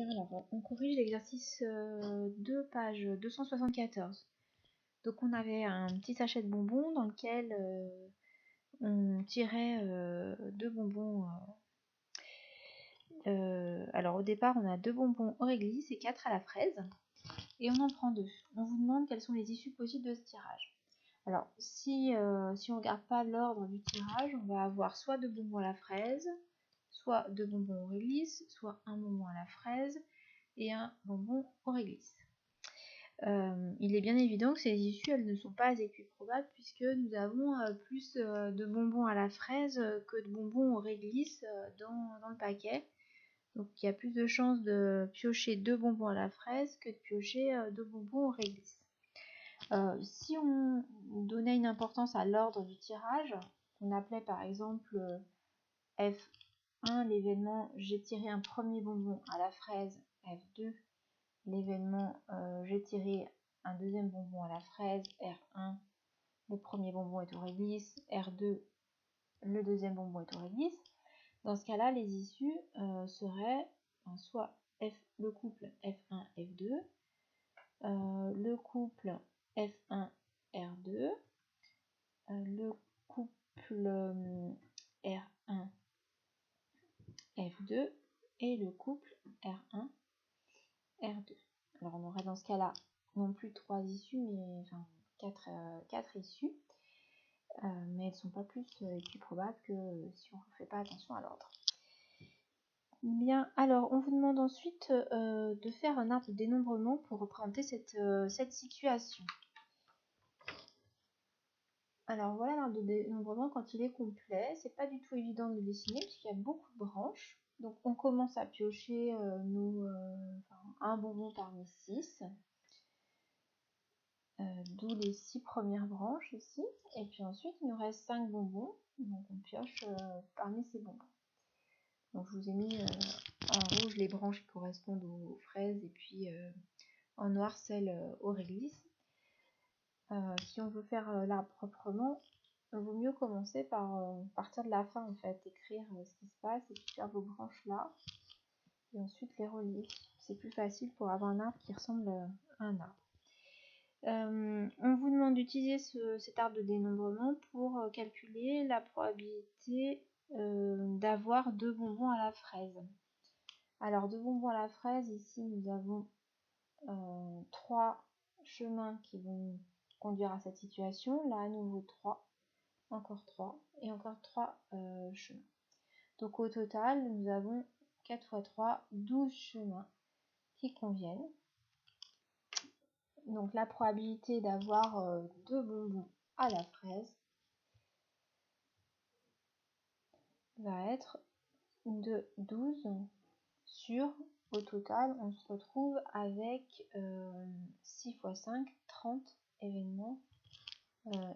Alors, on corrige l'exercice 2, page 274. Donc on avait un petit sachet de bonbons dans lequel on tirait deux bonbons. Alors au départ on a 2 bonbons au réglisse et 4 à la fraise. Et on en prend 2. On vous demande quelles sont les issues possibles de ce tirage. Alors si on regarde pas l'ordre du tirage, on va avoir soit 2 bonbons à la fraise, soit 2 bonbons au réglisse, soit un bonbon à la fraise et un bonbon au réglisse. Il est bien évident que ces issues elles ne sont pas équiprobables puisque nous avons plus de bonbons à la fraise que de bonbons au réglisse dans le paquet. Donc il y a plus de chances de piocher 2 bonbons à la fraise que de piocher 2 bonbons au réglisse. Si on donnait une importance à l'ordre du tirage, on appelait par exemple F1 l'événement j'ai tiré un premier bonbon à la fraise, F2 l'événement j'ai tiré un deuxième bonbon à la fraise, R1 le premier bonbon est au réglisse, R2 le deuxième bonbon est au réglisse. Dans ce cas-là, les issues seraient soit le couple F1, F2, le couple F1, R2, le couple R1, F2 et le couple R1, R2. Alors on aurait dans ce cas-là non plus 3 issues, mais enfin 4 issues, mais elles ne sont pas plus équiprobables que si on ne fait pas attention à l'ordre. Bien, alors on vous demande ensuite de faire un arbre de dénombrement pour représenter cette situation. Alors voilà l'arbre de dénombrement quand il est complet. C'est pas du tout évident de le dessiner puisqu'il y a beaucoup de branches. Donc on commence à piocher un bonbon parmi 6. D'où les 6 premières branches ici. Et puis ensuite il nous reste 5 bonbons. Donc on pioche parmi ces bonbons. Donc je vous ai mis en rouge les branches qui correspondent aux fraises et puis en noir celles aux réglisses. Si on veut faire l'arbre proprement, il vaut mieux commencer par partir de la fin en fait, écrire ce qui se passe et puis faire vos branches là et ensuite les relier. C'est plus facile pour avoir un arbre qui ressemble à un arbre. On vous demande d'utiliser cet arbre de dénombrement pour calculer la probabilité d'avoir 2 bonbons à la fraise. Alors 2 bonbons à la fraise, ici nous avons 3 chemins qui vont conduire à cette situation. Là à nouveau 3, encore 3 et encore 3 chemins. Donc au total nous avons 4 x 3, 12 chemins qui conviennent. Donc la probabilité d'avoir 2 bonbons à la fraise va être de 12 sur, au total, on se retrouve avec 6 x 5, 30 événements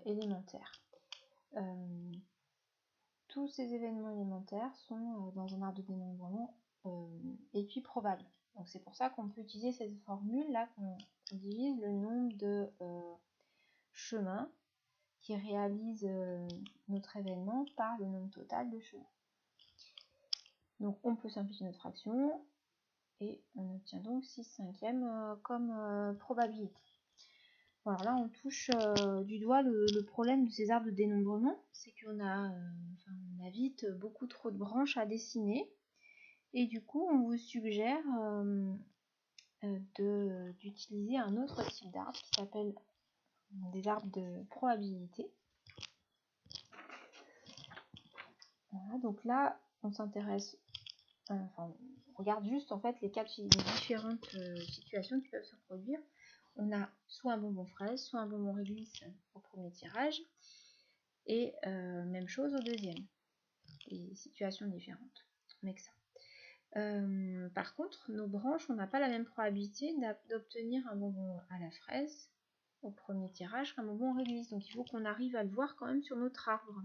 élémentaires. Tous ces événements élémentaires sont dans un arbre de dénombrement équiprobables. Donc c'est pour ça qu'on peut utiliser cette formule là, qu'on divise le nombre de chemins qui réalisent notre événement par le nombre total de chemins. Donc on peut simplifier notre fraction et on obtient donc 6/5 comme probabilité. Bon, alors là on touche du doigt le problème de ces arbres de dénombrement, c'est qu'on a, on a vite beaucoup trop de branches à dessiner et du coup on vous suggère d'utiliser un autre type d'arbre qui s'appelle des arbres de probabilité. Voilà, donc là on s'intéresse, on regarde juste en fait les différentes situations qui peuvent se produire. On a soit un bonbon fraise, soit un bonbon réglisse au premier tirage, et même chose au deuxième. Des situations différentes, mais que ça. Par contre, nos branches, on n'a pas la même probabilité d'obtenir un bonbon à la fraise au premier tirage qu'un bonbon réglisse. Donc il faut qu'on arrive à le voir quand même sur notre arbre.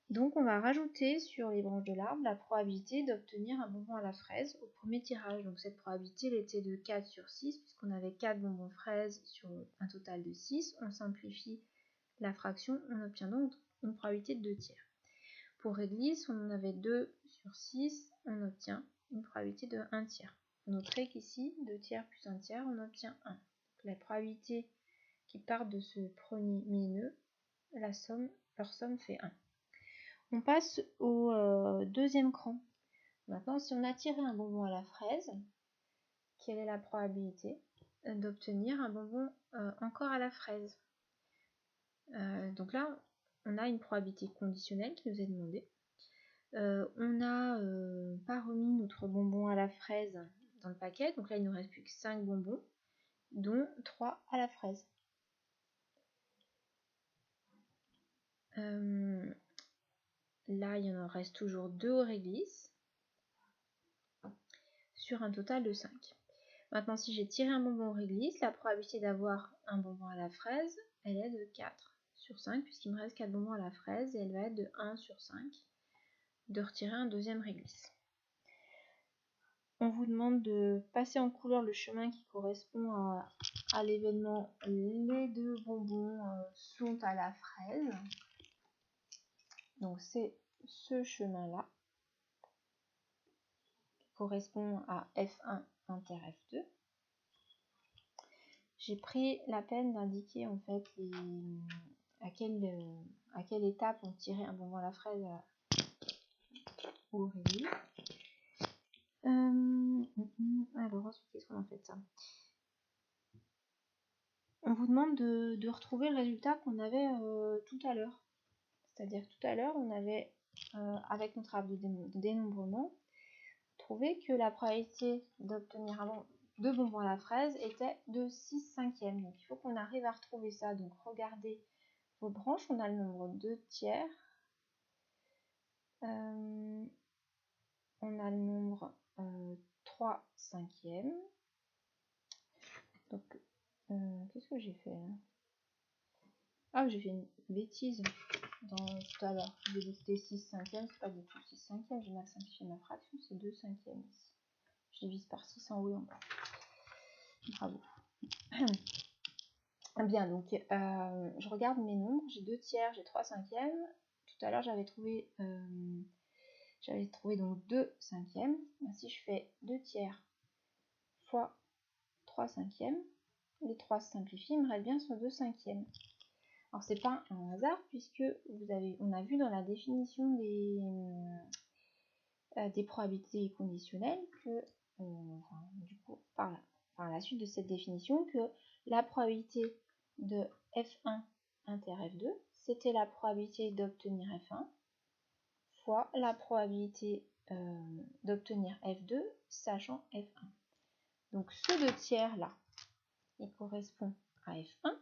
Donc on va rajouter sur les branches de l'arbre la probabilité d'obtenir un bonbon à la fraise au premier tirage. Donc cette probabilité elle était de 4 sur 6 puisqu'on avait 4 bonbons fraises sur un total de 6. On simplifie la fraction, on obtient donc une probabilité de 2 tiers. Pour réglisse, on en avait 2 sur 6, on obtient une probabilité de 1 tiers. Vous noterez qu'ici, 2 tiers plus 1 tiers, on obtient 1. Donc, la probabilité qui part de ce premier nœud, leur somme fait 1. On passe au deuxième cran. Maintenant, si on a tiré un bonbon à la fraise, quelle est la probabilité d'obtenir un bonbon encore à la fraise? Donc là, on a une probabilité conditionnelle qui nous est demandée. On n'a pas remis notre bonbon à la fraise dans le paquet, donc là il ne nous reste plus que 5 bonbons, dont 3 à la fraise. Là il en reste toujours 2 au réglisse, sur un total de 5. Maintenant si j'ai tiré un bonbon au réglisse, la probabilité d'avoir un bonbon à la fraise, elle est de 4 sur 5, puisqu'il me reste 4 bonbons à la fraise, et elle va être de 1 sur 5, de retirer un deuxième réglisse. On vous demande de passer en couleur le chemin qui correspond à l'événement les 2 bonbons sont à la fraise. Donc c'est ce chemin-là qui correspond à F1 inter F2. J'ai pris la peine d'indiquer en fait à quelle étape on tirait un bonbon à la fraise au réglisse. Alors ensuite, qu'est-ce qu'on a fait de ça? On vous demande de retrouver le résultat qu'on avait tout à l'heure. C'est-à-dire que tout à l'heure, on avait, avec notre arbre de dénombrement, trouvé que la probabilité d'obtenir 2 bonbons à la fraise était de 6/5. Donc il faut qu'on arrive à retrouver ça. Donc regardez vos branches, on a le nombre 2 tiers. On a le nombre 3/5. Donc, qu'est-ce que j'ai fait là? Ah, j'ai fait une bêtise tout à l'heure. J'ai dit que c'était 6/5, c'est pas du tout 6/5. J'ai mal simplifié ma fraction, c'est 2/5 ici. Je divise par 6 en haut et en bas. Bravo. Bien, donc je regarde mes nombres. J'ai 2 tiers, j'ai 3/5. Tout à l'heure, j'avais trouvé donc 2/5. Si je fais 2 tiers fois 3/5, les 3 se simplifient, il me reste bien sur 2/5. Alors c'est pas un hasard puisque on a vu dans la définition des probabilités conditionnelles que, du coup, par la suite de cette définition, que la probabilité de F1 inter F2, c'était la probabilité d'obtenir F1 fois la probabilité d'obtenir F2 sachant F1. Donc ce 2 tiers là, il correspond à F1.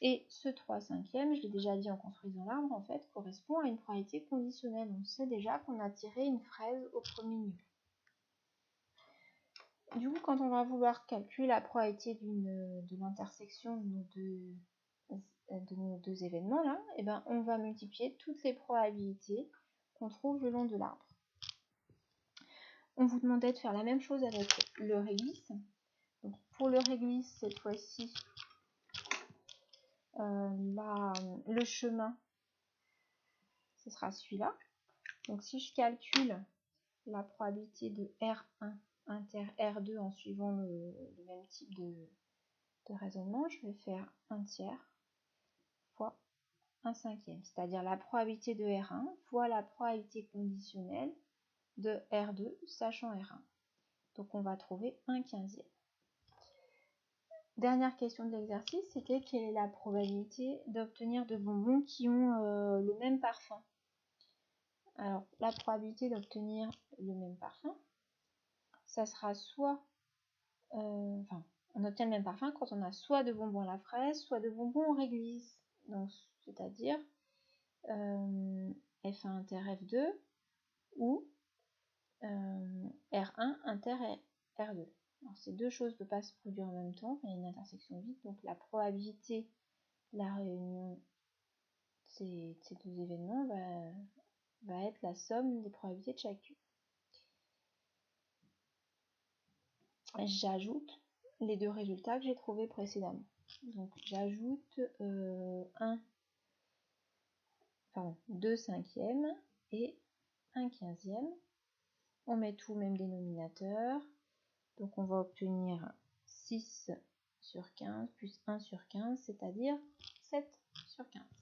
Et ce 3/5, je l'ai déjà dit en construisant l'arbre, en fait, correspond à une probabilité conditionnelle. On sait déjà qu'on a tiré une fraise au premier niveau. Du coup, quand on va vouloir calculer la probabilité de l'intersection de nos deux événements là, et ben, on va multiplier toutes les probabilités qu'on trouve le long de l'arbre. On vous demandait de faire la même chose avec le réglisse. Donc, pour le réglisse, cette fois-ci, le chemin, ce sera celui-là. Donc si je calcule la probabilité de R1 inter R2 en suivant le même type de raisonnement, je vais faire 1 tiers fois 1/5, c'est-à-dire la probabilité de R1 fois la probabilité conditionnelle de R2 sachant R1. Donc on va trouver 1/15. Dernière question de l'exercice, c'était quelle est la probabilité d'obtenir 2 bonbons qui ont le même parfum. Alors, la probabilité d'obtenir le même parfum, ça sera soit... on obtient le même parfum quand on a soit de bonbons à la fraise, soit de bonbons au réglisse. Donc, c'est-à-dire F1 inter F2 ou R1 inter R2. Alors, ces deux choses ne peuvent pas se produire en même temps, il y a une intersection vide, donc la probabilité de la réunion de ces deux événements va être la somme des probabilités de chacune. J'ajoute les deux résultats que j'ai trouvés précédemment. Donc j'ajoute 2/5 et 1/15. on met tout au même dénominateur. Donc on va obtenir 6 sur 15 plus 1 sur 15, c'est-à-dire 7 sur 15.